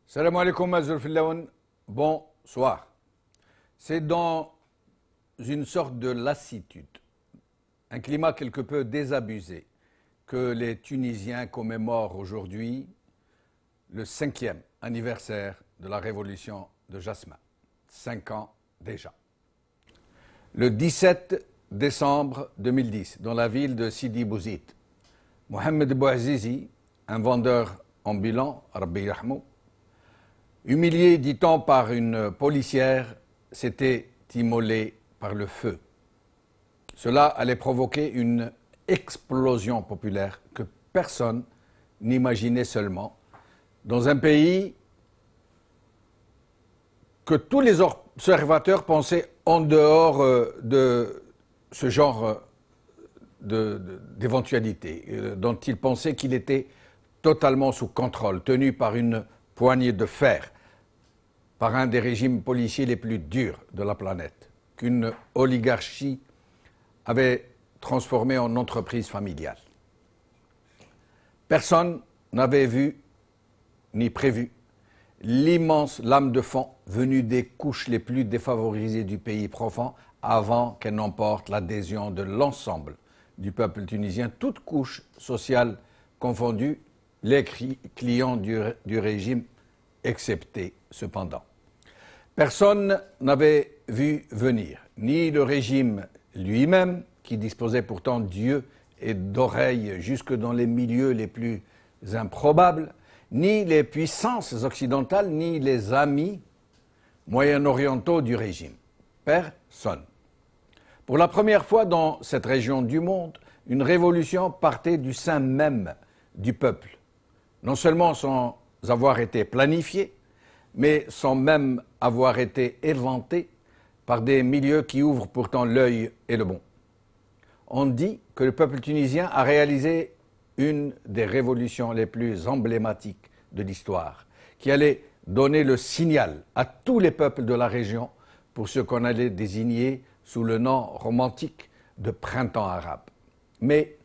Salam alaikum Azul Fillaoun, bonsoir. C'est dans une sorte de lassitude, un climat quelque peu désabusé, que les Tunisiens commémorent aujourd'hui le 5e anniversaire de la révolution de Jasmin. 5 ans déjà. Le 17 décembre 2010, dans la ville de Sidi Bouzid, Mohamed Bouazizi, un vendeur ambulant, Rabbi Yahmou, humilié, dit-on, par une policière, s'était immolé par le feu. Cela allait provoquer une explosion populaire que personne n'imaginait seulement, dans un pays que tous les observateurs pensaient en dehors de ce genre d'éventualité, dont ils pensaient qu'il était totalement sous contrôle, tenu par une poignée de fer, par un des régimes policiers les plus durs de la planète, qu'une oligarchie avait transformé en entreprise familiale. Personne n'avait vu ni prévu l'immense lame de fond venue des couches les plus défavorisées du pays profond avant qu'elle n'emporte l'adhésion de l'ensemble du peuple tunisien, toutes couches sociales confondues, les clients du régime excepté cependant. Personne n'avait vu venir, ni le régime lui-même, qui disposait pourtant d'yeux et d'oreilles jusque dans les milieux les plus improbables, ni les puissances occidentales, ni les amis moyen-orientaux du régime. Personne. Pour la première fois dans cette région du monde, une révolution partait du sein même du peuple, non seulement sans avoir été planifiée, mais sans même avoir été éventée par des milieux qui ouvrent pourtant l'œil et le bon. On dit que le peuple tunisien a réalisé une des révolutions les plus emblématiques de l'histoire, qui allait donner le signal à tous les peuples de la région pour ce qu'on allait désigner sous le nom romantique de printemps arabe. Mais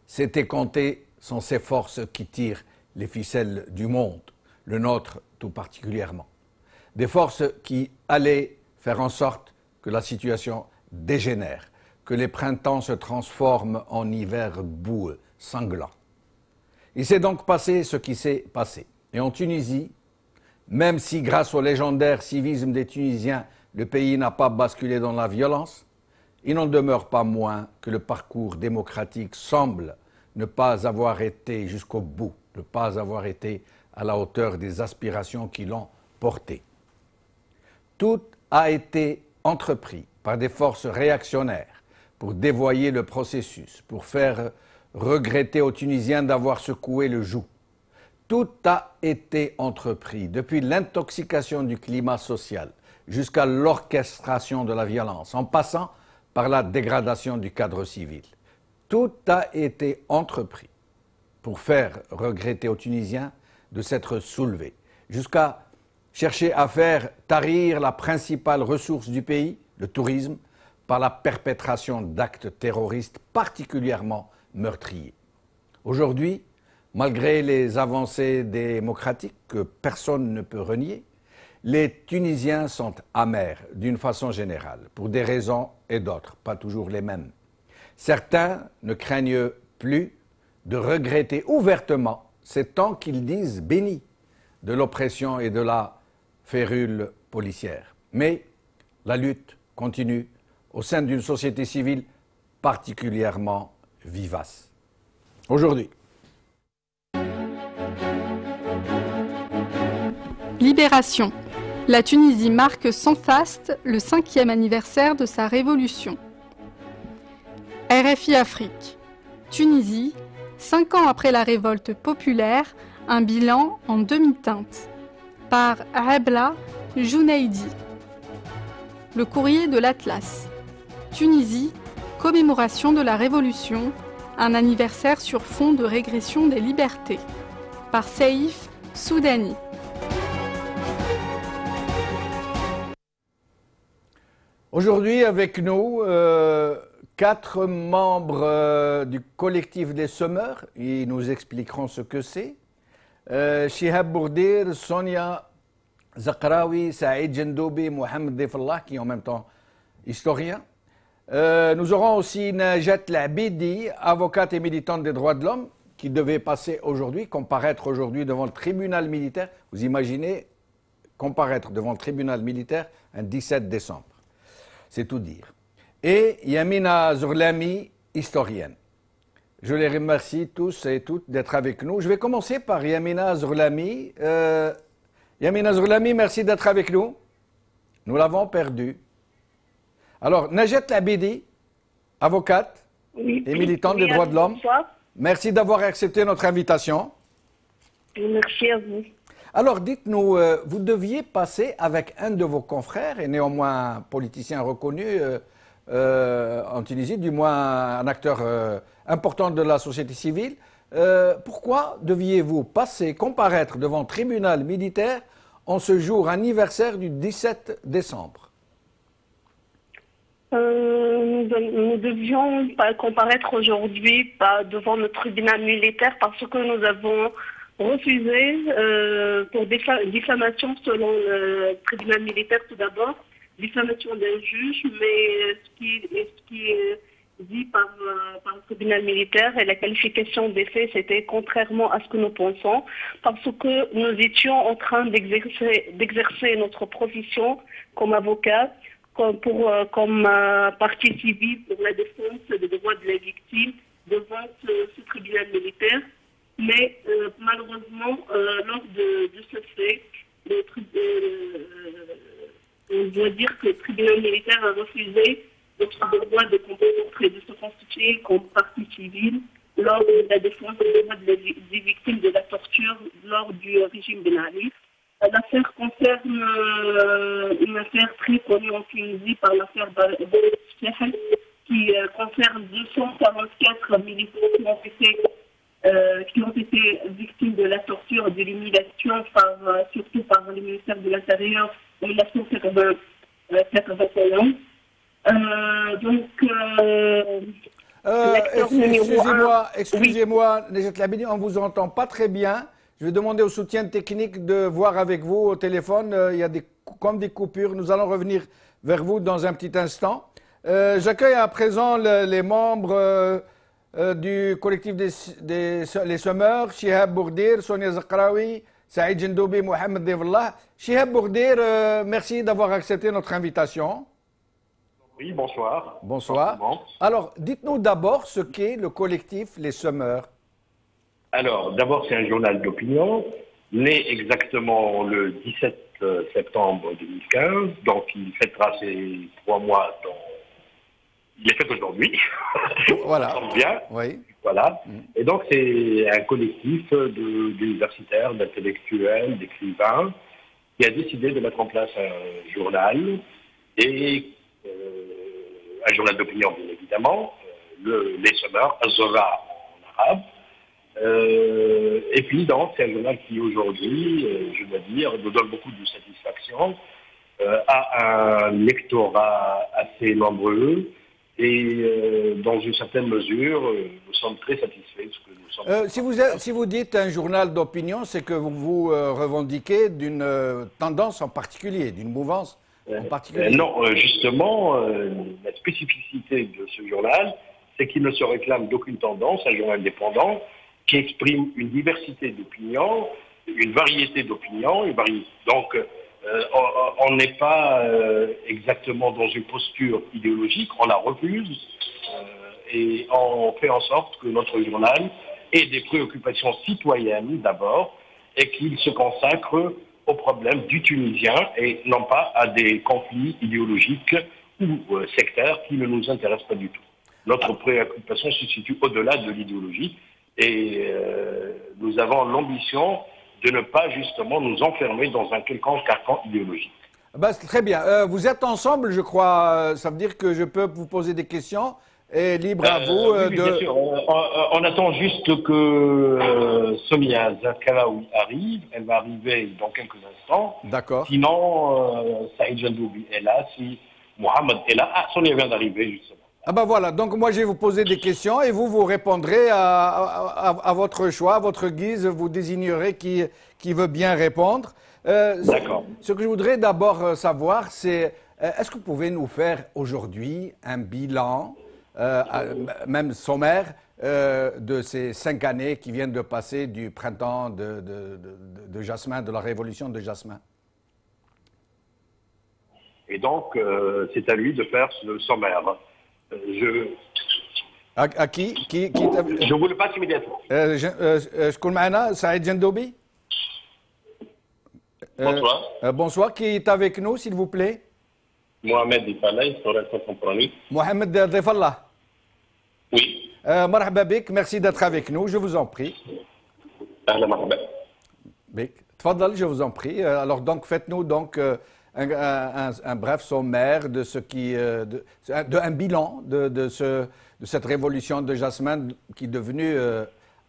c'était compter sans ces forces qui tirent les ficelles du monde, le nôtre tout particulièrement. Des forces qui allaient faire en sorte que la situation dégénère, que les printemps se transforment en hiver boueux, sanglant. Il s'est donc passé ce qui s'est passé. Et en Tunisie, même si grâce au légendaire civisme des Tunisiens, le pays n'a pas basculé dans la violence, il n'en demeure pas moins que le parcours démocratique semble ne pas avoir été jusqu'au bout, ne pas avoir été à la hauteur des aspirations qui l'ont porté. Tout a été entrepris par des forces réactionnaires pour dévoyer le processus, pour faire regretter aux Tunisiens d'avoir secoué le joug. Tout a été entrepris, depuis l'intoxication du climat social jusqu'à l'orchestration de la violence, en passant par la dégradation du cadre civil. Tout a été entrepris pour faire regretter aux Tunisiens de s'être soulevés, jusqu'à chercher à faire tarir la principale ressource du pays, le tourisme, par la perpétration d'actes terroristes particulièrement meurtriers. Aujourd'hui, malgré les avancées démocratiques que personne ne peut renier, les Tunisiens sont amers d'une façon générale, pour des raisons et d'autres, pas toujours les mêmes. Certains ne craignent plus de regretter ouvertement ces temps qu'ils disent bénis, de l'oppression et de la férule policière. Mais la lutte continue au sein d'une société civile particulièrement vivace. Aujourd'hui. Libération. La Tunisie marque sans faste le 5e anniversaire de sa révolution. RFI Afrique. Tunisie, 5 ans après la révolte populaire, un bilan en demi-teinte. Par Abla Jounaidi. Le courrier de l'Atlas. Tunisie, commémoration de la Révolution, un anniversaire sur fond de régression des libertés. Par Seif Soudani. Aujourd'hui, avec nous, 4 membres du collectif des semeurs. Ils nous expliqueront ce que c'est. Chihab Bourdir, Sonia Zakraoui, Saïd Jendoubi, Mohamed Defallah, qui est en même temps historien. Nous aurons aussi Najat Labidi, avocate et militante des droits de l'homme, qui devait passer aujourd'hui, comparaître aujourd'hui devant le tribunal militaire. Vous imaginez comparaître devant le tribunal militaire un 17 décembre. C'est tout dire. Et Yamina Zourlami, historienne. Je les remercie tous et toutes d'être avec nous. Je vais commencer par Yamina Zourlami. Yamina Zourlami, merci d'être avec nous. Nous l'avons perdu. Alors, Najat Labidi, avocate et militante des droits de l'homme. Merci d'avoir accepté notre invitation. Merci à vous. Alors, dites-nous, vous deviez passer avec un de vos confrères, et néanmoins politicien reconnu en Tunisie, du moins un acteur important de la société civile. Pourquoi deviez-vous comparaître devant le tribunal militaire en ce jour anniversaire du 17 décembre? Nous devions comparaître aujourd'hui devant le tribunal militaire parce que nous avons refusé pour diffamation selon le tribunal militaire tout d'abord, diffamation d'un juge, mais ce qui est dit par le tribunal militaire et la qualification des faits, c'était contrairement à ce que nous pensons, parce que nous étions en train d'exercer notre profession comme avocat, comme partie civile pour la défense des droits de la victime devant ce tribunal militaire. Mais malheureusement, lors de ce fait, on doit dire que le tribunal militaire a refusé notre droit de combattre et de se constituer comme partie civile lors de la défense des droits des victimes de la torture lors du régime Ben Ali. L'affaire concerne une affaire très connue en Tunisie par l'affaire Bouchahel, qui concerne 244 militants qui ont été victimes de la torture et de l'humiliation, surtout par le ministère de l'Intérieur en 1981. Excusez-moi, Najat Labidi, on ne vous entend pas très bien. Je vais demander au soutien technique de voir avec vous au téléphone. Il y a comme des coupures. Nous allons revenir vers vous dans un petit instant. J'accueille à présent les membres du collectif les semeurs, Chihab Bourdir, Sonia Zakraoui, Saïd Jendoubi, Mohamed Defallah. Chihab Bourdir, merci d'avoir accepté notre invitation. Oui, bonsoir. Bonsoir. Alors, dites-nous d'abord ce qu'est le collectif Les Semeurs. Alors, d'abord, c'est un journal d'opinion, né exactement le 17 septembre 2015, donc il fêtera ses 3 mois Il est fait aujourd'hui. Voilà. Ça tombe bien. Oui. Voilà. Et donc, c'est un collectif d'universitaires, d'intellectuels, d'écrivains qui a décidé de mettre en place un journal et un journal d'opinion, bien évidemment, les Semeurs, Azora en arabe. Et puis, donc, c'est un journal qui, aujourd'hui, je dois dire, nous donne beaucoup de satisfaction, a un lectorat assez nombreux et, dans une certaine mesure, nous sommes très satisfaits de ce que nous sommes. Si vous dites un journal d'opinion, c'est que vous vous revendiquez d'une tendance en particulier, d'une mouvance en particulier. Non, justement, la spécificité de ce journal, c'est qu'il ne se réclame d'aucune tendance, un journal indépendant qui exprime une diversité d'opinions une variété d'opinions. Donc, on n'est pas exactement dans une posture idéologique, on la refuse et on fait en sorte que notre journal ait des préoccupations citoyennes d'abord et qu'il se consacre aux problèmes du Tunisien et non pas à des conflits idéologiques ou sectaires qui ne nous intéressent pas du tout. Notre préoccupation se situe au-delà de l'idéologie et nous avons l'ambition de ne pas justement nous enfermer dans un quelconque carcan idéologique. Ben, très bien. Vous êtes ensemble, je crois. Ça veut dire que je peux vous poser des questions et libre à vous oui, bien sûr. On attend juste que Sonia Zakaraoui arrive. Elle va arriver dans quelques instants. D'accord. Sinon, Saïd Jandoubi est là. Si Mohamed est là. Ah, Sonia vient d'arriver, justement. Ah ben voilà, donc moi je vais vous poser des questions et vous répondrez à votre choix, à votre guise, vous désignerez qui veut bien répondre. D'accord. Ce que je voudrais d'abord savoir, c'est est-ce que vous pouvez nous faire aujourd'hui un bilan, même sommaire, de ces 5 années qui viennent de passer du printemps de Jasmin, de la révolution de Jasmin? Et donc, c'est à lui de faire le sommaire. À qui Je vous le passe immédiatement. شكون معنا سعيد جندوبي. Bonsoir. Bonsoir, qui est avec nous s'il vous plaît? Mohamed Ifallah, historien contemporain. Mohamed ضيف الله. Oui. مرحبا بك, merci d'être avec nous, je vous en prie. أهلا مرحبا. بك. تفضل, je vous en prie. Alors donc faites-nous donc un bref sommaire de ce qui, un bilan de cette révolution de Jasmin qui est devenue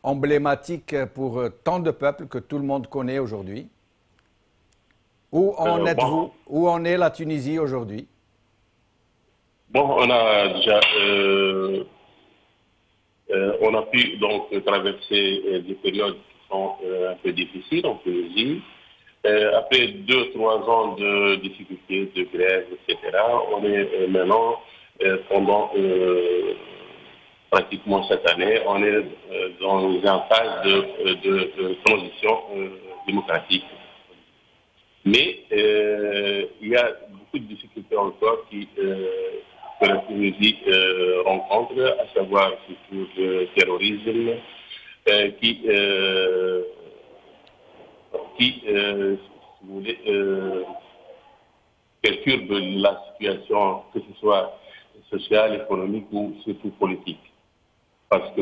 emblématique pour tant de peuples que tout le monde connaît aujourd'hui. Où en êtes-vous? Où en est la Tunisie aujourd'hui? Bon, on a déjà on a pu donc traverser des périodes qui sont un peu difficiles en Tunisie. Après 2-3 ans de difficultés, de grève, etc., on est maintenant, pendant pratiquement cette année, on est dans une phase de transition démocratique. Mais il y a beaucoup de difficultés encore que la Tunisie rencontre, à savoir surtout le terrorisme, qui si vous voulez, perturbe la situation, que ce soit sociale, économique ou surtout politique. Parce que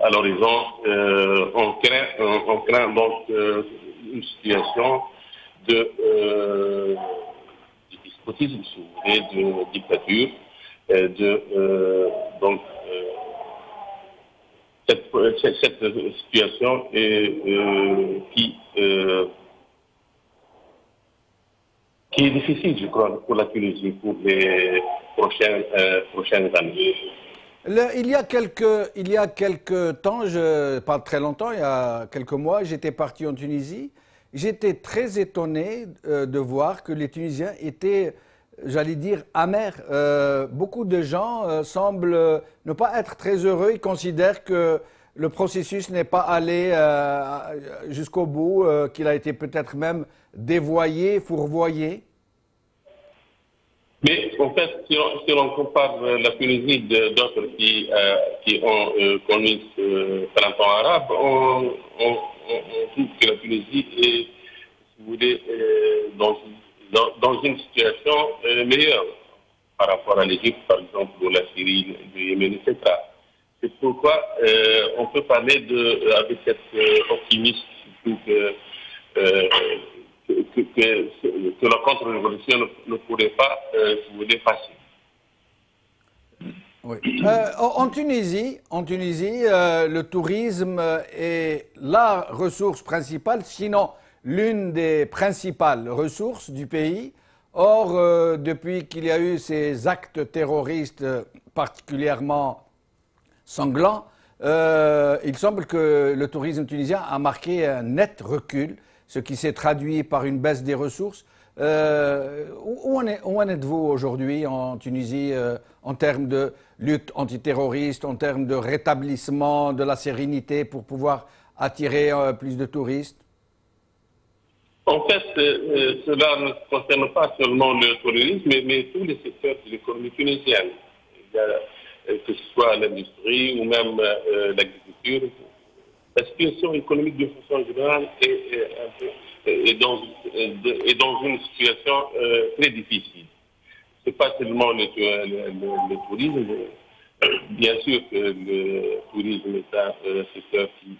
à l'horizon, on craint donc une situation de despotisme, si vous voulez, de dictature, donc cette situation qui est difficile, je crois, pour la Tunisie pour les prochaines années. Il y a quelques temps, pas très longtemps, il y a quelques mois, j'étais parti en Tunisie. J'étais très étonné de voir que les Tunisiens étaient, j'allais dire, amers. Beaucoup de gens semblent ne pas être très heureux. Ils considèrent que le processus n'est pas allé jusqu'au bout, qu'il a été peut-être même dévoyé, fourvoyé. Mais en fait, si l'on compare la Tunisie d'autres qui ont connu ce printemps arabe, on trouve que la Tunisie est, si vous voulez, dans une situation meilleure par rapport à l'Égypte, par exemple, ou la Syrie, le Yémen, etc. C'est pourquoi on peut parler avec cet optimisme, surtout que la contre-révolution ne pourrait pas, si vous voulez, passer. Oui. En Tunisie, le tourisme est la ressource principale, sinon l'une des principales ressources du pays. Or, depuis qu'il y a eu ces actes terroristes particulièrement sanglants, il semble que le tourisme tunisien a marqué un net recul, ce qui s'est traduit par une baisse des ressources. Où en êtes-vous aujourd'hui en Tunisie en termes de lutte antiterroriste, en termes de rétablissement de la sérénité pour pouvoir attirer plus de touristes? En fait, cela ne concerne pas seulement le tourisme, mais tous les secteurs de l'économie tunisienne. Il y a, que ce soit l'industrie ou même l'agriculture. La situation économique de façon générale est dans une situation très difficile. Ce n'est pas seulement le tourisme. Bien sûr que le tourisme est un secteur qui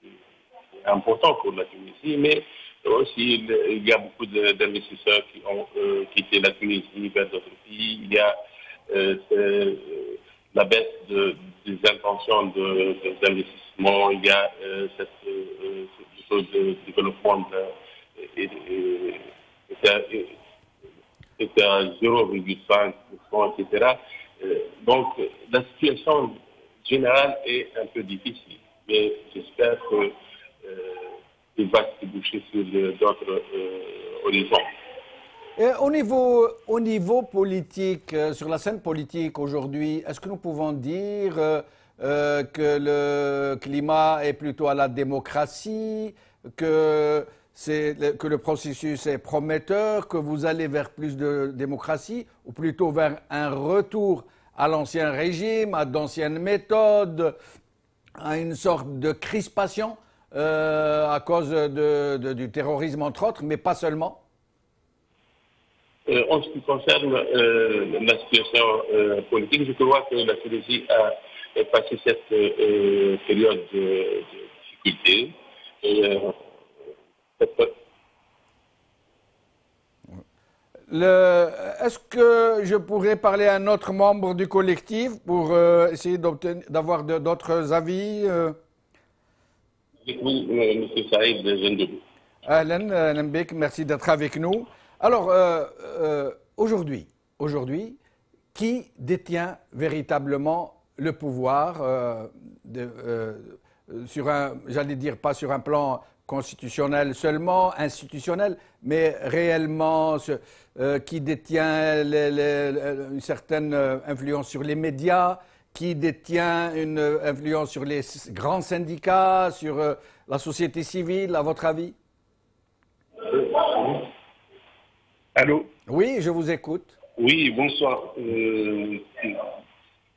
est important pour la Tunisie, mais aussi il y a beaucoup d'investisseurs qui ont quitté la Tunisie vers d'autres pays. Il y a la baisse des intentions d'investissement, il y a cette chose de développement était à 0,5%, etc. Donc, la situation générale est un peu difficile, mais j'espère qu'il va se déboucher sur d'autres horizons. Et au niveau politique, sur la scène politique aujourd'hui, est-ce que nous pouvons dire que le climat est plutôt à la démocratie, que le processus est prometteur, que vous allez vers plus de démocratie, ou plutôt vers un retour à l'ancien régime, à d'anciennes méthodes, à une sorte de crispation à cause du terrorisme entre autres, mais pas seulement? En ce qui concerne la situation politique, je crois que la Tunisie a passé cette période de difficulté. Est-ce que je pourrais parler à un autre membre du collectif pour essayer d'avoir d'autres avis? Oui, M. Saïd, je viens de vous. Ahlan Bek, merci d'être avec nous. Alors, aujourd'hui, qui détient véritablement le pouvoir j'allais dire, pas sur un plan constitutionnel seulement, institutionnel, mais réellement qui détient une certaine influence sur les médias, qui détient une influence sur les grands syndicats, sur la société civile, à votre avis? Allô? Oui, je vous écoute. Oui, bonsoir.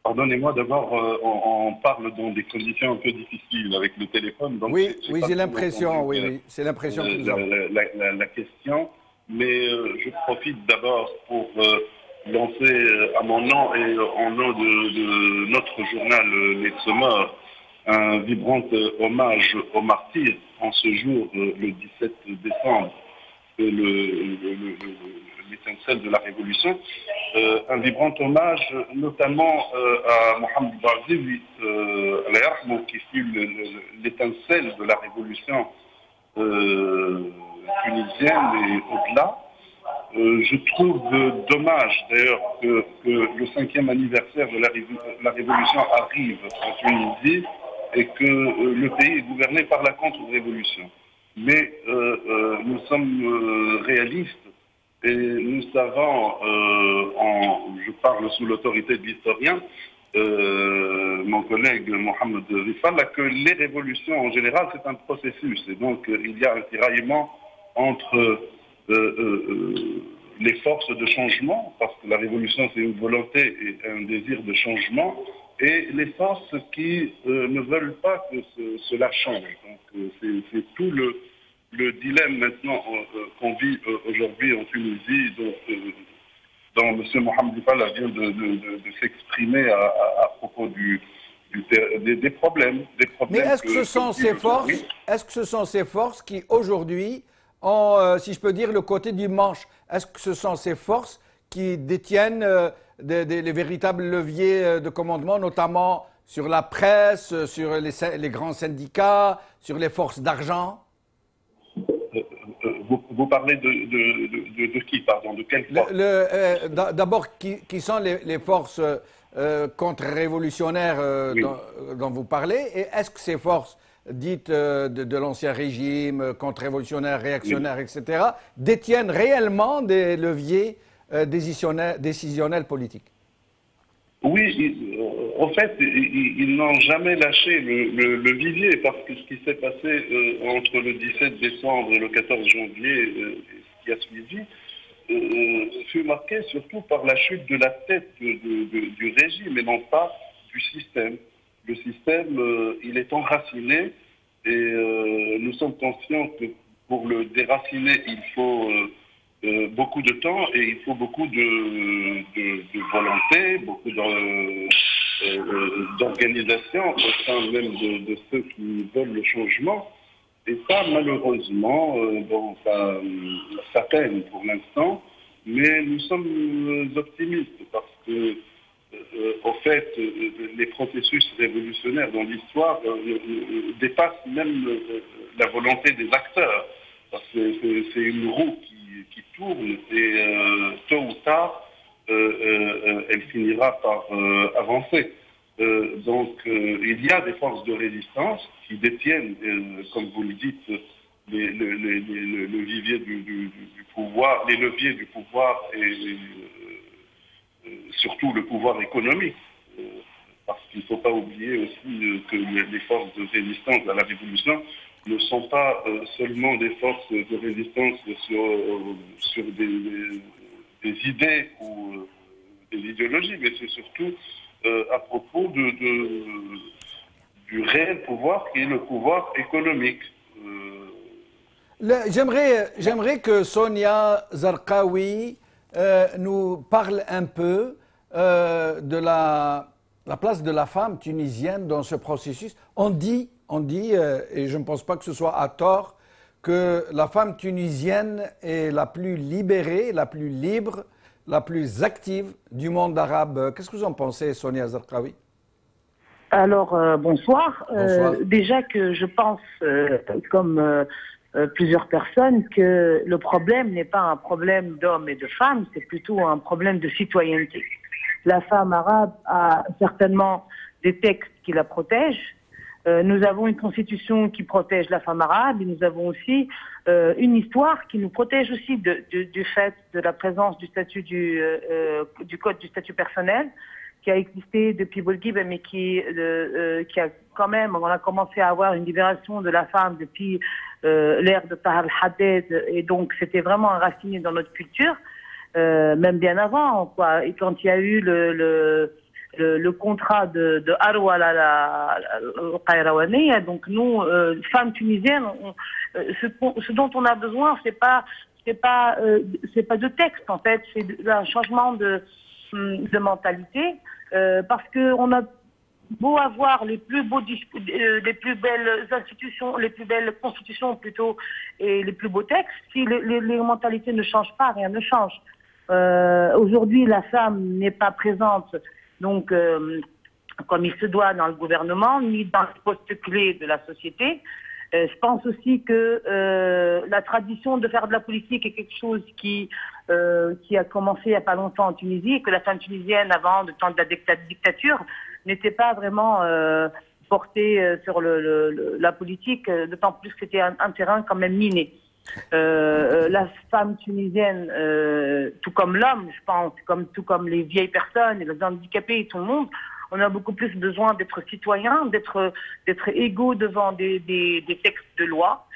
Pardonnez-moi, d'abord, on parle dans des conditions un peu difficiles avec le téléphone. Donc oui, j'ai l'impression, oui, c'est l'impression que nous avons. La question, mais je profite d'abord pour lancer à mon nom et en nom de notre journal Les Semeurs un vibrant hommage aux martyrs en ce jour, le 17 décembre. L'étincelle de la Révolution, un vibrant hommage notamment à Mohamed Bouazizi, qui fut l'étincelle de la Révolution tunisienne et au-delà. Je trouve dommage d'ailleurs que le 5e anniversaire de la Révolution arrive en Tunisie et que le pays est gouverné par la contre-révolution. Mais nous sommes réalistes et nous savons, je parle sous l'autorité de l'historien, mon collègue Mohamed Rifal, que les révolutions en général c'est un processus et donc il y a un tiraillement entre les forces de changement, parce que la révolution c'est une volonté et un désir de changement, et les forces qui ne veulent pas que cela change. Donc c'est tout le dilemme maintenant qu'on vit aujourd'hui en Tunisie, dont M. Mohamed Rifal vient de s'exprimer à propos des problèmes. Mais est-ce que ce sont ces forces qui aujourd'hui ont, si je peux dire, le côté du manche? Est-ce que ce sont ces forces qui détiennent les véritables leviers de commandement, notamment sur la presse, sur les grands syndicats, sur les forces d'argent? Vous parlez de qui, pardon? De quelle force? D'abord, qui sont les forces contre-révolutionnaires oui. dont vous parlez? Et est-ce que ces forces dites de l'ancien régime, contre-révolutionnaires, réactionnaires, oui, etc., détiennent réellement des leviers décisionnels politiques? Oui, En fait, ils n'ont jamais lâché le vivier parce que ce qui s'est passé entre le 17 décembre et le 14 janvier, ce qui a suivi, fut marqué surtout par la chute de la tête du régime et non pas du système. Le système, il est enraciné et nous sommes conscients que pour le déraciner, il faut beaucoup de temps et il faut beaucoup de volonté, beaucoup d'organisation au sein même de ceux qui veulent le changement. Et ça, malheureusement, ça peine pour l'instant, mais nous sommes optimistes parce que, en fait, les processus révolutionnaires dans l'histoire dépassent même la volonté des acteurs. Parce que c'est une roue qui tourne et tôt ou tard, elle finira par avancer. Donc, il y a des forces de résistance qui détiennent, comme vous le dites, le vivier du pouvoir, les leviers du pouvoir et surtout le pouvoir économique. Parce qu'il ne faut pas oublier aussi que les forces de résistance à la révolution ne sont pas seulement des forces de résistance sur des idées ou des idéologies, mais c'est surtout à propos du réel pouvoir qui est le pouvoir économique. J'aimerais que Sonia Zarqawi nous parle un peu de la place de la femme tunisienne dans ce processus. On dit, et je ne pense pas que ce soit à tort, que la femme tunisienne est la plus libérée, la plus libre, la plus active du monde arabe. Qu'est-ce que vous en pensez, Sonia Zarqawi? Alors, bonsoir. Bonsoir. Déjà que je pense, comme plusieurs personnes, que le problème n'est pas un problème d'hommes et de femmes, c'est plutôt un problème de citoyenneté. La femme arabe a certainement des textes qui la protègent. Nous avons une constitution qui protège la femme arabe et nous avons aussi une histoire qui nous protège aussi du fait de la présence du statut du code du statut personnel qui a existé depuis Bourguiba mais qui a quand même, on a commencé à avoir une libération de la femme depuis l'ère de Tahar al-Haddad et donc c'était vraiment enraciné dans notre culture, même bien avant quoi. Et quand il y a eu le contrat de Arwa al-Qayrawaniya, donc nous, femmes tunisiennes, ce dont on a besoin, c'est pas de texte en fait, c'est un changement de mentalité, parce que on a beau avoir les plus belles institutions, les plus belles constitutions plutôt, et les plus beaux textes, si les mentalités ne changent pas, rien ne change. Aujourd'hui, la femme n'est pas présente. Donc, comme il se doit dans le gouvernement, ni dans les postes clés de la société. Je pense aussi que la tradition de faire de la politique est quelque chose qui a commencé il n'y a pas longtemps en Tunisie, et que la femme tunisienne, avant le temps de la dictature, n'était pas vraiment portée sur la politique, d'autant plus que c'était un terrain quand même miné. La femme tunisienne, tout comme l'homme, je pense, tout comme les vieilles personnes, et les handicapés et tout le monde, on a beaucoup plus besoin d'être citoyens, d'être égaux devant des textes de loi.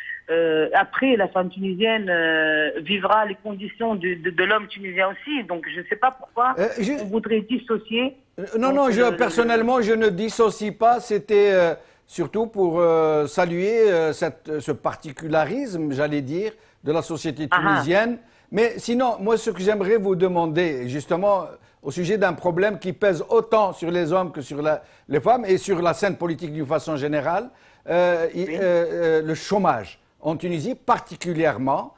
Après, la femme tunisienne vivra les conditions de l'homme tunisien aussi. Donc, je ne sais pas pourquoi on voudrait dissocier. Personnellement, je ne dissocie pas. C'était surtout pour saluer ce particularisme, j'allais dire, de la société tunisienne. Mais sinon, moi, ce que j'aimerais vous demander, justement, au sujet d'un problème qui pèse autant sur les hommes que sur les femmes et sur la scène politique d'une façon générale, le chômage. En Tunisie, particulièrement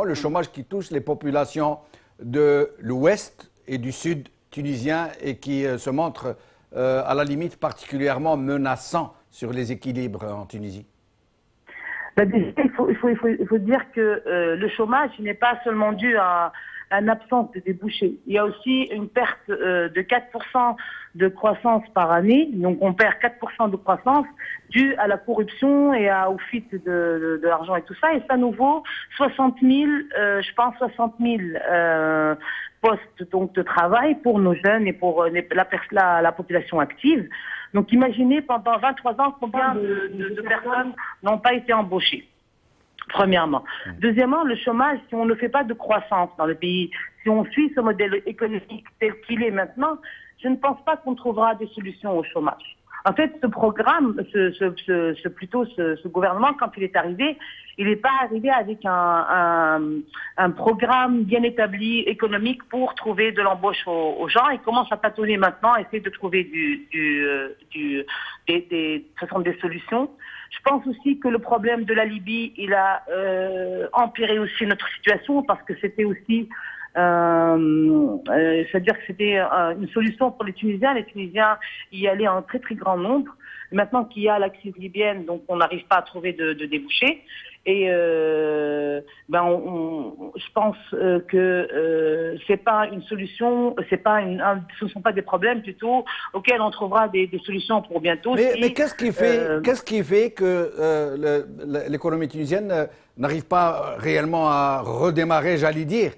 le chômage qui touche les populations de l'ouest et du sud tunisien et qui se montre à la limite particulièrement menaçant sur les équilibres en Tunisie. Il faut dire que le chômage n'est pas seulement dû à une absence de débouchés. Il y a aussi une perte de 4% de croissance par année. Donc on perd 4% de croissance due à la corruption et au fuite de l'argent et tout ça. Et ça nous vaut 60 000, je pense 60 000 postes donc de travail pour nos jeunes et pour la population active. Donc imaginez pendant 23 ans combien de personnes n'ont pas été embauchées. Premièrement. Deuxièmement, le chômage, si on ne fait pas de croissance dans le pays, si on suit ce modèle économique tel qu'il est maintenant, je ne pense pas qu'on trouvera des solutions au chômage. En fait, ce programme, ce gouvernement, quand il est arrivé, il n'est pas arrivé avec un programme bien établi économique pour trouver de l'embauche aux gens. Il commence à tâtonner maintenant, à essayer de trouver des solutions. Je pense aussi que le problème de la Libye, il a empiré aussi notre situation parce que c'était aussi c'est-à-dire que c'était une solution pour les Tunisiens. Les Tunisiens y allaient en très très grand nombre. Maintenant qu'il y a la crise libyenne, donc on n'arrive pas à trouver de débouchés. Et je pense que c'est pas une solution, ce ne sont pas des problèmes plutôt auxquels on trouvera des solutions pour bientôt. Mais qu'est-ce qui fait que l'économie tunisienne n'arrive pas réellement à redémarrer, j'allais dire?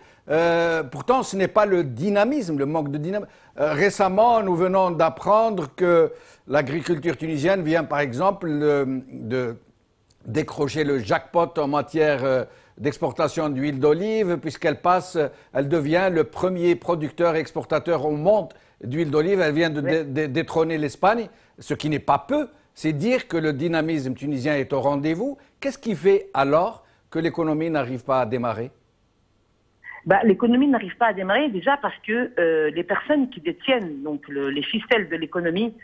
Pourtant, ce n'est pas le dynamisme, le manque de dynamisme. Récemment, nous venons d'apprendre que l'agriculture tunisienne vient, par exemple, de décrocher le jackpot en matière d'exportation d'huile d'olive, puisqu'elle devient le premier producteur et exportateur au monde d'huile d'olive. Elle vient de détrôner l'Espagne, ce qui n'est pas peu. C'est dire que le dynamisme tunisien est au rendez-vous. Qu'est-ce qui fait alors que l'économie n'arrive pas à démarrer? L'économie n'arrive pas à démarrer déjà parce que les personnes qui détiennent donc les ficelles de l'économie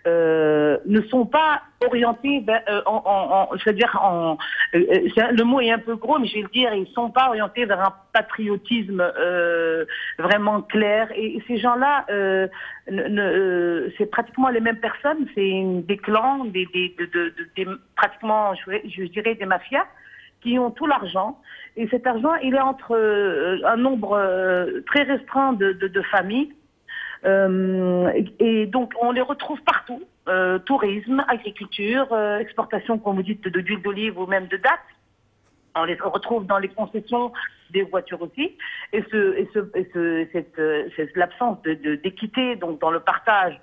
ne sont pas orientés le mot est un peu gros, mais je vais le dire, ils ne sont pas orientés vers un patriotisme vraiment clair. Et ces gens-là, c'est pratiquement les mêmes personnes, c'est des clans, pratiquement, je dirais, des mafias qui ont tout l'argent. Et cet argent, il est entre un nombre très restreint de familles. Et donc, on les retrouve partout. Tourisme, agriculture, exportation, comme vous dites, d'huile d'olive ou même de dattes. On les retrouve dans les concessions des voitures aussi. Et cette l'absence d'équité donc dans le partage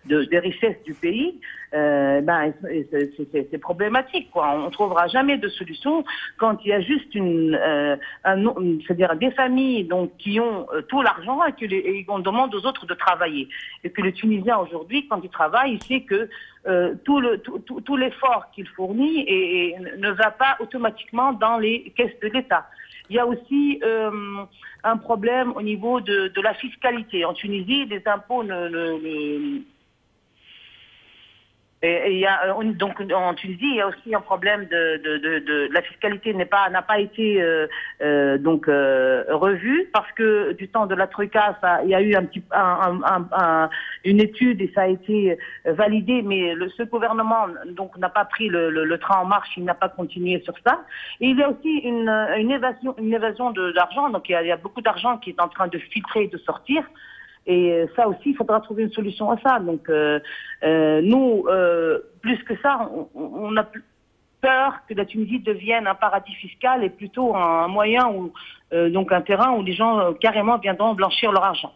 des richesses du pays, c'est problématique, quoi. On ne trouvera jamais de solution quand il y a juste c'est-à-dire des familles donc qui ont tout l'argent et on demande aux autres de travailler. Et que le Tunisien aujourd'hui, quand il travaille, il sait que tout l'effort qu'il fournit et ne va pas automatiquement dans les caisses de l'État. Il y a aussi un problème au niveau de la fiscalité. En Tunisie, les impôts donc en Tunisie, il y a aussi un problème de la fiscalité n'a pas été revue parce que du temps de la Troïka, il y a eu une étude et ça a été validé, mais ce gouvernement donc n'a pas pris le train en marche, il n'a pas continué sur ça. Et il y a aussi une évasion d'argent, donc il y a beaucoup d'argent qui est en train de filtrer et de sortir. Et ça aussi, il faudra trouver une solution à ça. Donc, nous, plus que ça, on a peur que la Tunisie devienne un paradis fiscal et plutôt un moyen, donc un terrain où les gens carrément viendront blanchir leur argent.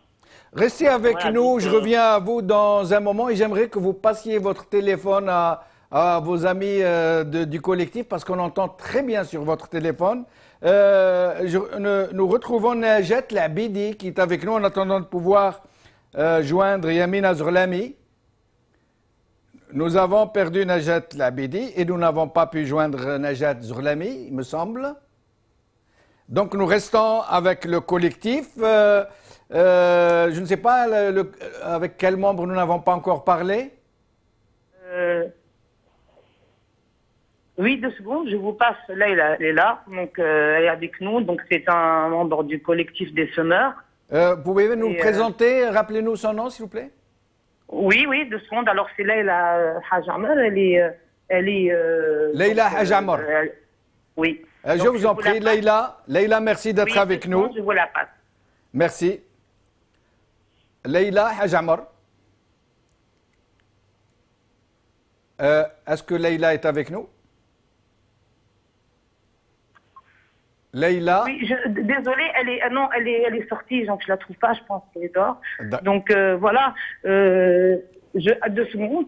Restez avec nous, je reviens à vous dans un moment et j'aimerais que vous passiez votre téléphone à vos amis du collectif parce qu'on entend très bien sur votre téléphone. Nous retrouvons Najat Labidi qui est avec nous en attendant de pouvoir joindre Yamina Zurlami. Nous avons perdu Najat Labidi et nous n'avons pas pu joindre Najat Zurlami, il me semble. Donc nous restons avec le collectif. Je ne sais pas avec quel membre nous n'avons pas encore parlé. Oui, 2 secondes, je vous passe. Là, elle est là, donc elle est avec nous. Donc c'est un membre du collectif des semeurs. Pouvez-vous nous présenter, rappelez-nous son nom, s'il vous plaît? Oui, 2 secondes. Alors c'est Leïla Hajamar, elle est Leïla Hajamar. Oui. Je vous en prie, Leïla. Leïla, merci d'être avec nous. Je vous la passe. Merci. Leïla Hajamar. Est-ce que Leïla est avec nous? Leïla? Oui, désolée, elle est sortie, donc je la trouve pas, je pense qu'elle est dehors. Donc voilà, de ce moment,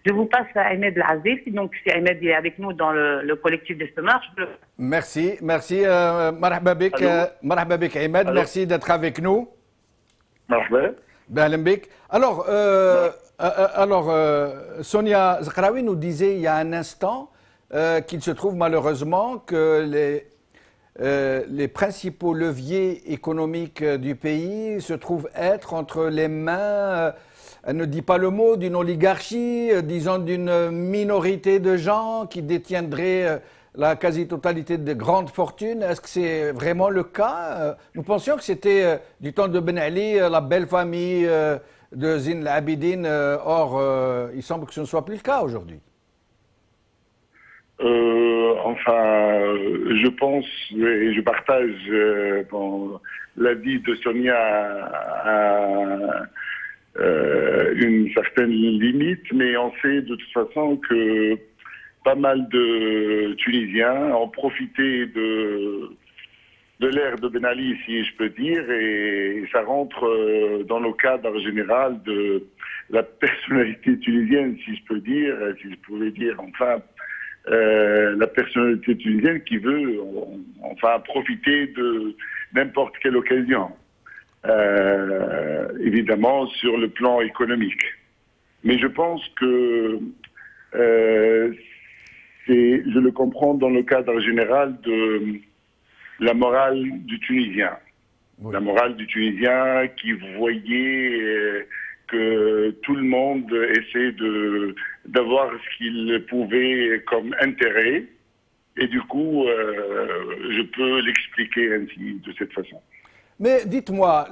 je vous passe à Ahmed Lazif, donc si Ahmed est avec nous dans le collectif des semeurs. Merci, marhaba bik, Ahmed, merci d'être avec nous. Marhaba. Alors, Sonia Zaghraoui nous disait il y a un instant qu'il se trouve malheureusement que les principaux leviers économiques du pays se trouvent être entre les mains, elle ne dit pas le mot, d'une oligarchie, disons d'une minorité de gens qui détiendraient la quasi-totalité des grandes fortunes. Est-ce que c'est vraiment le cas? Nous pensions que c'était du temps de Ben Ali, la belle famille de Zine l'Abidine. Or, il semble que ce ne soit plus le cas aujourd'hui. Je pense et je partage l'avis de Sonia à une certaine limite, mais on sait de toute façon que pas mal de Tunisiens ont profité de l'ère de Ben Ali, si je peux dire, et ça rentre dans le cadre général de la personnalité tunisienne, si je peux dire, si je pouvais dire, enfin, la personnalité tunisienne qui veut, enfin, profiter de n'importe quelle occasion, évidemment sur le plan économique. Mais je pense que je le comprends dans le cadre général de la morale du Tunisien. Oui. La morale du Tunisien qui voyait que tout le monde essaie d'avoir ce qu'il pouvait comme intérêt. Et du coup, je peux l'expliquer ainsi, de cette façon. Mais dites-moi,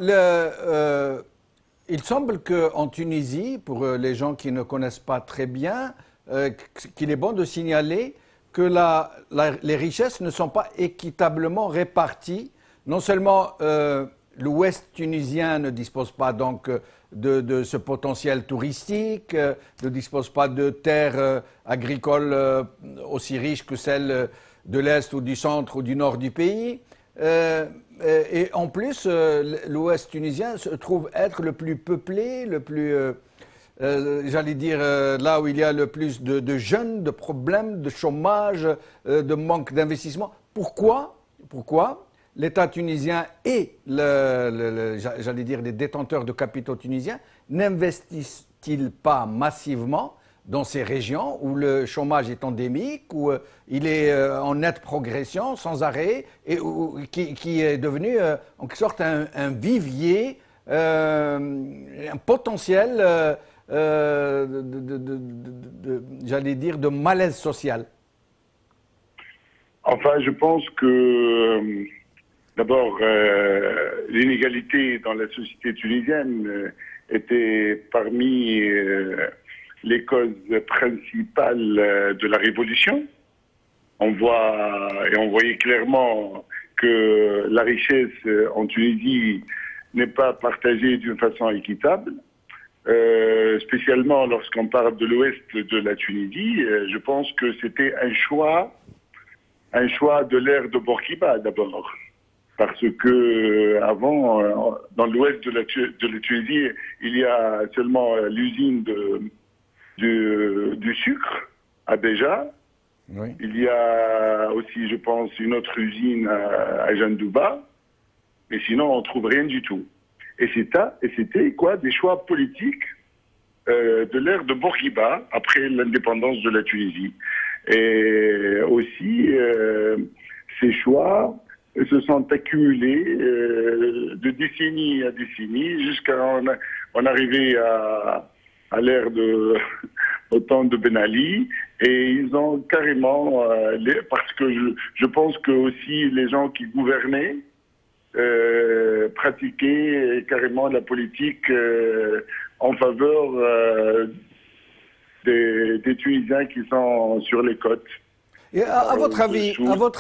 il semble qu'en Tunisie, pour les gens qui ne connaissent pas très bien, qu'il est bon de signaler que les richesses ne sont pas équitablement réparties. Non seulement l'Ouest tunisien ne dispose pas donc de ce potentiel touristique, ne dispose pas de terres agricoles aussi riches que celles de l'Est ou du centre ou du nord du pays. Et en plus, l'Ouest tunisien se trouve être le plus peuplé, le plus... j'allais dire, là où il y a le plus de jeunes, de problèmes, de chômage, de manque d'investissement. Pourquoi l'État tunisien et, j'allais dire, les détenteurs de capitaux tunisiens n'investissent-ils pas massivement dans ces régions où le chômage est endémique, où il est en nette progression, sans arrêt, et qui est devenu en quelque sorte un vivier, un potentiel... j'allais dire, de malaise social? Enfin, je pense que, d'abord, l'inégalité dans la société tunisienne était parmi les causes principales de la révolution. On voyait clairement que la richesse en Tunisie n'est pas partagée d'une façon équitable. Spécialement lorsqu'on parle de l'ouest de la Tunisie, je pense que c'était un choix de l'ère de Bourguiba d'abord, parce que avant, dans l'ouest de la Tunisie, il y a seulement l'usine du sucre à Béja. Oui. Il y a aussi, je pense, une autre usine à Jandouba, mais sinon on trouve rien du tout. Et c'était quoi? Des choix politiques de l'ère de Bourguiba, après l'indépendance de la Tunisie. Et aussi, ces choix se sont accumulés de décennie à décennie jusqu'à on arriver à l'ère au temps de Ben Ali. Et ils ont carrément, parce que je pense que aussi les gens qui gouvernaient pratiquer carrément la politique en faveur des Tunisiens qui sont sur les côtes. Et à votre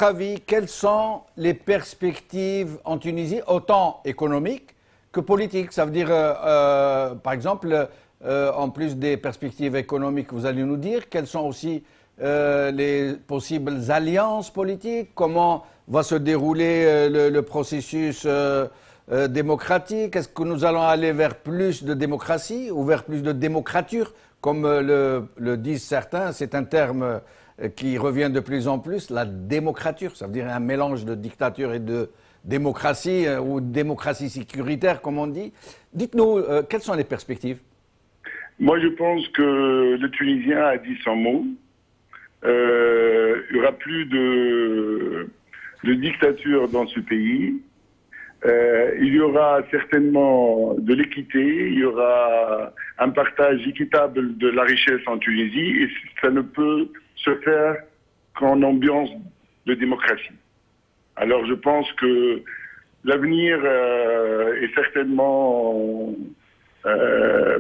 avis, quelles sont les perspectives en Tunisie, autant économiques que politiques? Ça veut dire, par exemple, en plus des perspectives économiques, vous allez nous dire quelles sont aussi les possibles alliances politiques, comment va se dérouler le processus démocratique. Est-ce que nous allons aller vers plus de démocratie ou vers plus de démocrature, comme le disent certains? C'est un terme qui revient de plus en plus, la démocrature. Ça veut dire un mélange de dictature et de démocratie, ou démocratie sécuritaire, comme on dit. Dites-nous, quelles sont les perspectives? Moi, je pense que le Tunisien a dit son mot. Il n'y aura plus de dictature dans ce pays. Il y aura certainement de l'équité, il y aura un partage équitable de la richesse en Tunisie, et ça ne peut se faire qu'en ambiance de démocratie. Alors je pense que l'avenir est certainement,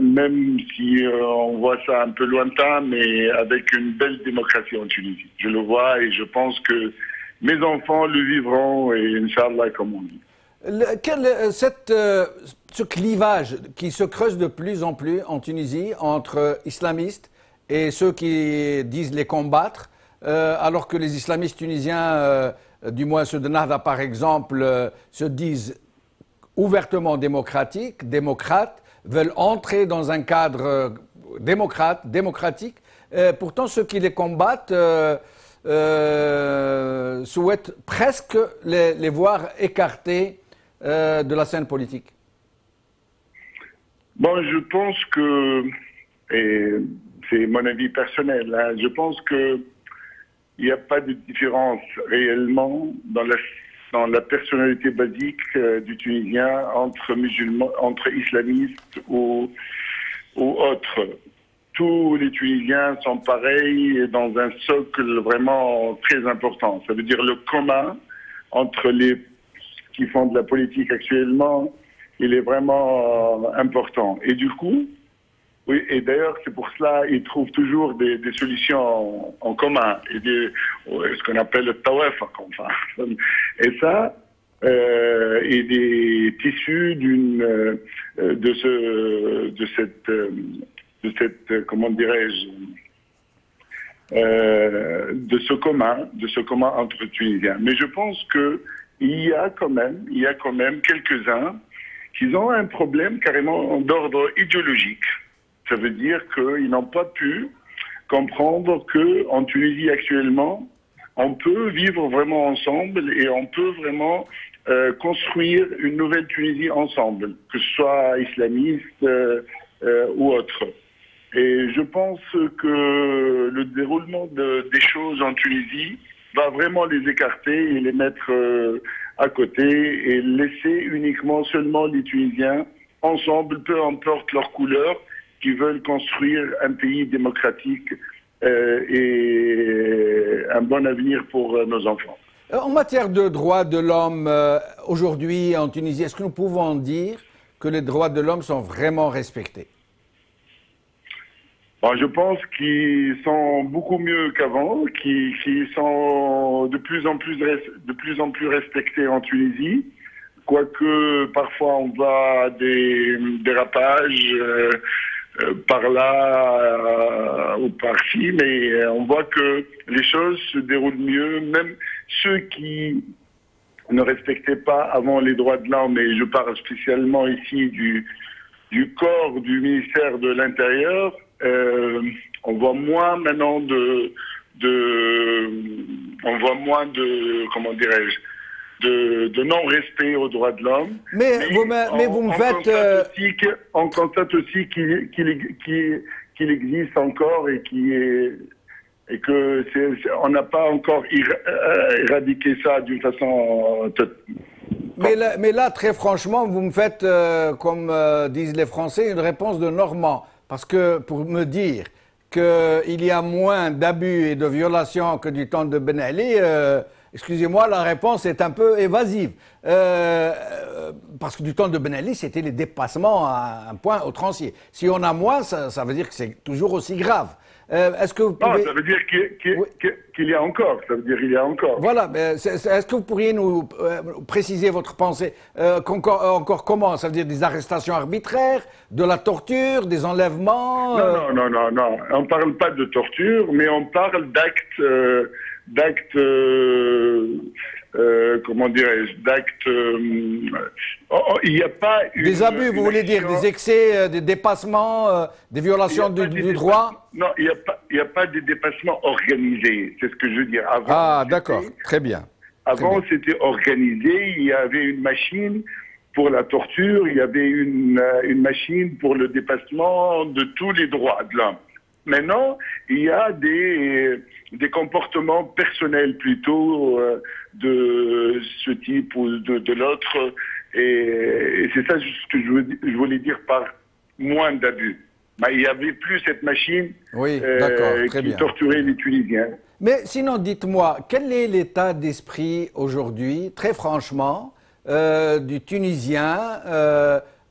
même si on voit ça un peu lointain, mais avec une belle démocratie en Tunisie. Je le vois et je pense que mes enfants le vivront, et Inch'Allah, comme on dit. Ce clivage qui se creuse de plus en plus en Tunisie entre islamistes et ceux qui disent les combattre, alors que les islamistes tunisiens, du moins ceux de Nahda par exemple, se disent ouvertement démocrates, veulent entrer dans un cadre démocratique. Pourtant, ceux qui les combattent souhaitent presque les voir écartés de la scène politique. Bon, je pense que, et c'est mon avis personnel, hein, je pense que il n'y a pas de différence réellement dans la personnalité basique du Tunisien entre musulmans, entre islamistes ou autres. Tous les Tunisiens sont pareils dans un socle vraiment très important. Ça veut dire le commun entre les qui font de la politique actuellement, il est vraiment important. Et du coup, oui, et d'ailleurs, c'est pour cela qu'ils trouvent toujours des solutions en commun, et ce qu'on appelle le tawaf, enfin. Et ça, est issu de cette, comment dirais-je, de ce commun entre Tunisiens. Mais je pense que il y a quand même quelques-uns qui ont un problème carrément d'ordre idéologique. Ça veut dire qu'ils n'ont pas pu comprendre qu'en Tunisie actuellement, on peut vivre vraiment ensemble et on peut vraiment construire une nouvelle Tunisie ensemble, que ce soit islamiste ou autre. Et je pense que le déroulement des choses en Tunisie va vraiment les écarter et les mettre à côté et laisser uniquement seulement les Tunisiens ensemble, peu importe leur couleur, qui veulent construire un pays démocratique et un bon avenir pour nos enfants. En matière de droits de l'homme, aujourd'hui en Tunisie, est-ce que nous pouvons dire que les droits de l'homme sont vraiment respectés? Bon, je pense qu'ils sont beaucoup mieux qu'avant, qui sont de plus en plus respectés en Tunisie, quoique parfois on voit des dérapages par là ou par-ci, mais on voit que les choses se déroulent mieux, même ceux qui ne respectaient pas avant les droits de l'homme, et je parle spécialement ici du corps du ministère de l'Intérieur. On voit moins maintenant comment dirais-je, de non-respect aux droits de l'homme. On constate aussi qu'il existe encore et que on n'a pas encore éradiqué ça d'une façon mais là, très franchement, vous me faites, comme disent les Français, une réponse de Normand. Parce que pour me dire qu'il y a moins d'abus et de violations que du temps de Ben Ali, excusez-moi, la réponse est un peu évasive. Parce que du temps de Ben Ali, c'était les dépassements à un point outrancier. Si on a moins, ça veut dire que c'est toujours aussi grave. Est-ce que vous Non, pouvez... ça veut dire qu'il y a encore. Ça veut dire qu'il y a encore. Voilà, mais est-ce que vous pourriez nous préciser votre pensée encore comment? Ça veut dire des arrestations arbitraires, de la torture, des enlèvements Non. On ne parle pas de torture, mais on parle d'actes, comment dirais-je, d'actes... il n'y a pas des abus, vous voulez dire, des excès, des dépassements, des violations du droit? Non, il n'y a pas de dépassement organisé, c'est ce que je veux dire. Avant, d'accord, très bien. Avant, c'était organisé, il y avait une machine pour la torture, il y avait une machine pour le dépassement de tous les droits de l'homme. Maintenant, il y a des comportements personnels plutôt de ce type ou de l'autre. Et c'est ça ce que je voulais dire par moins d'abus. Il n'y avait plus cette machine qui torturait les Tunisiens. Mais sinon, dites-moi, quel est l'état d'esprit aujourd'hui, très franchement, du Tunisien,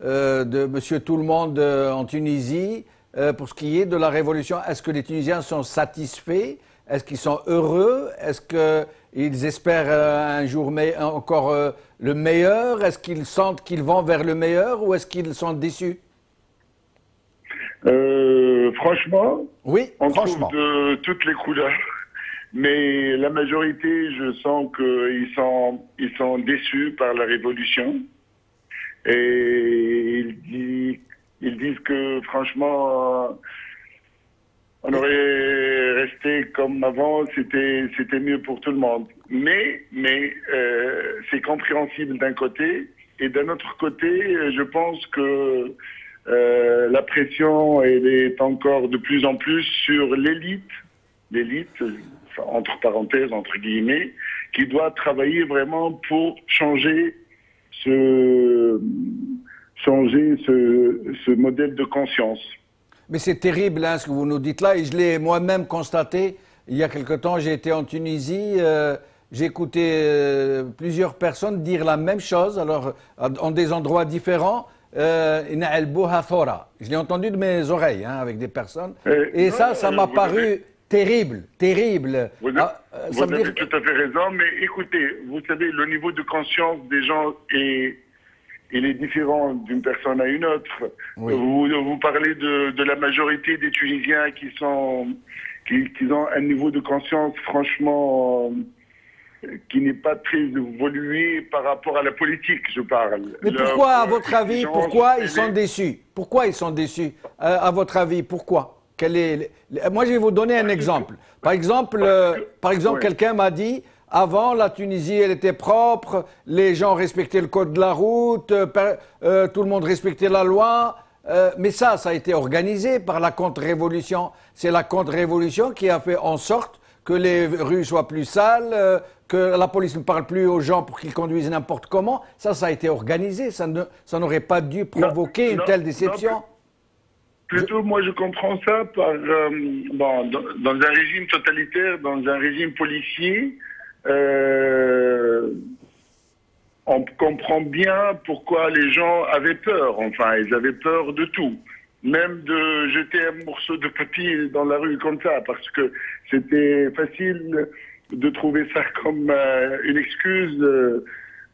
de Monsieur Tout-le-Monde en Tunisie, pour ce qui est de la révolution? Est-ce que les Tunisiens sont satisfaits? Est-ce qu'ils sont heureux? Est-ce qu'ils espèrent un jour encore le meilleur? Est-ce qu'ils sentent qu'ils vont vers le meilleur ou est-ce qu'ils sont déçus? Franchement, on franchement. trouve de toutes les couleurs. Mais la majorité, je sens qu'ils sont déçus par la révolution. Et ils disent que, franchement, on aurait resté comme avant, c'était mieux pour tout le monde. Mais c'est compréhensible d'un côté. Et d'un autre côté, je pense que la pression elle est encore de plus en plus sur l'élite, entre parenthèses, entre guillemets, qui doit travailler vraiment pour changer ce modèle de conscience. Mais c'est terrible ce que vous nous dites là, et je l'ai moi-même constaté. Il y a quelque temps, j'ai été en Tunisie, j'ai écouté plusieurs personnes dire la même chose, alors en des endroits différents. Je l'ai entendu de mes oreilles, avec des personnes. Et ça m'a paru terrible. Vous avez tout à fait raison, mais écoutez, vous savez, le niveau de conscience des gens il est différent d'une personne à une autre. Oui. Vous parlez de la majorité des Tunisiens qui ont un niveau de conscience franchement qui n'est pas très évolué par rapport à la politique, je parle. Mais pourquoi, à votre avis, pourquoi ils sont déçus? Pourquoi ils sont déçus? À votre avis, pourquoi? Moi, je vais vous donner un exemple. Par exemple, quelqu'un m'a dit, avant, la Tunisie, elle était propre, les gens respectaient le code de la route, tout le monde respectait la loi. Mais ça a été organisé par la contre-révolution. C'est la contre-révolution qui a fait en sorte que les rues soient plus sales, que la police ne parle plus aux gens pour qu'ils conduisent n'importe comment. Ça a été organisé. Ça n'aurait pas dû provoquer une telle déception. Plutôt, moi, je comprends ça par dans un régime totalitaire, dans un régime policier, on comprend bien pourquoi les gens avaient peur. Enfin, ils avaient peur de tout. Même de jeter un morceau de papier dans la rue comme ça, parce que c'était facile de trouver ça comme une excuse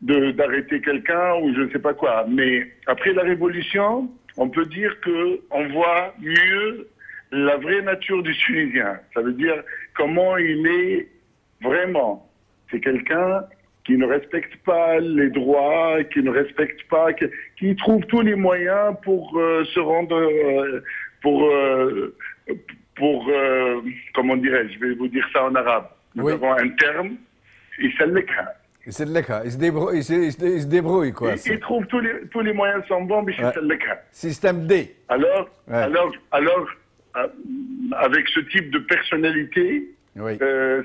d'arrêter quelqu'un ou je ne sais pas quoi. Mais après la Révolution, on peut dire qu'on voit mieux la vraie nature du Tunisien. Ça veut dire comment il est vraiment. C'est quelqu'un qui ne respecte pas les droits, qui ne respecte pas, qui trouve tous les moyens pour se rendre, comment dirais-je, je vais vous dire ça en arabe. Nous avons un terme, il se débrouille, quoi. Il trouve tous les moyens sont bons, mais Système D. Alors, avec ce type de personnalité,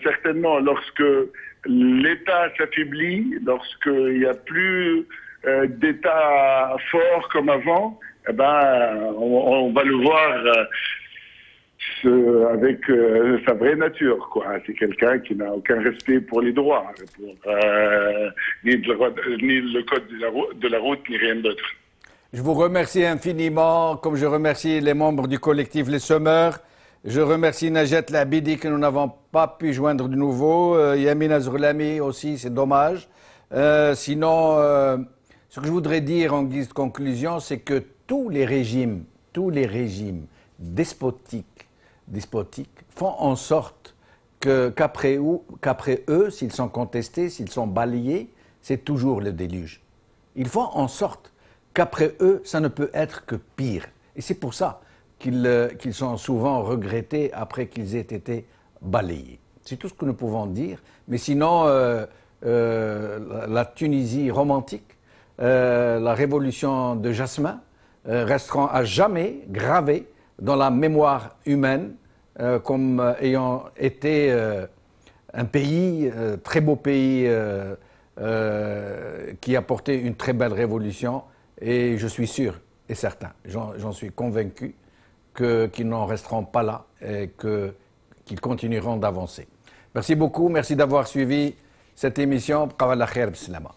certainement, lorsque l'État s'affaiblit, lorsqu'il n'y a plus d'État fort comme avant, on va le voir avec sa vraie nature, quoi. C'est quelqu'un qui n'a aucun respect pour les droits, ni le code de la route, ni rien d'autre. Je vous remercie infiniment, comme je remercie les membres du collectif Les Semeurs. Je remercie Najat Labidi que nous n'avons pas pu joindre de nouveau. Yamina Zourlami aussi, c'est dommage. Sinon, ce que je voudrais dire en guise de conclusion, c'est que tous les régimes despotiques font en sorte qu'après eux, s'ils sont contestés, s'ils sont balayés, c'est toujours le déluge. Ils font en sorte qu'après eux, ça ne peut être que pire. Et c'est pour ça qu'ils sont souvent regrettés après qu'ils aient été balayés. C'est tout ce que nous pouvons dire. Mais sinon, la Tunisie romantique, la révolution de Jasmin, resteront à jamais gravées dans la mémoire humaine comme ayant été un pays, très beau pays, qui a porté une très belle révolution. Et je suis sûr et certain, j'en suis convaincu, qu'ils n'en resteront pas là et qu'ils continueront d'avancer. Merci beaucoup, merci d'avoir suivi cette émission. Qawala khair bislama.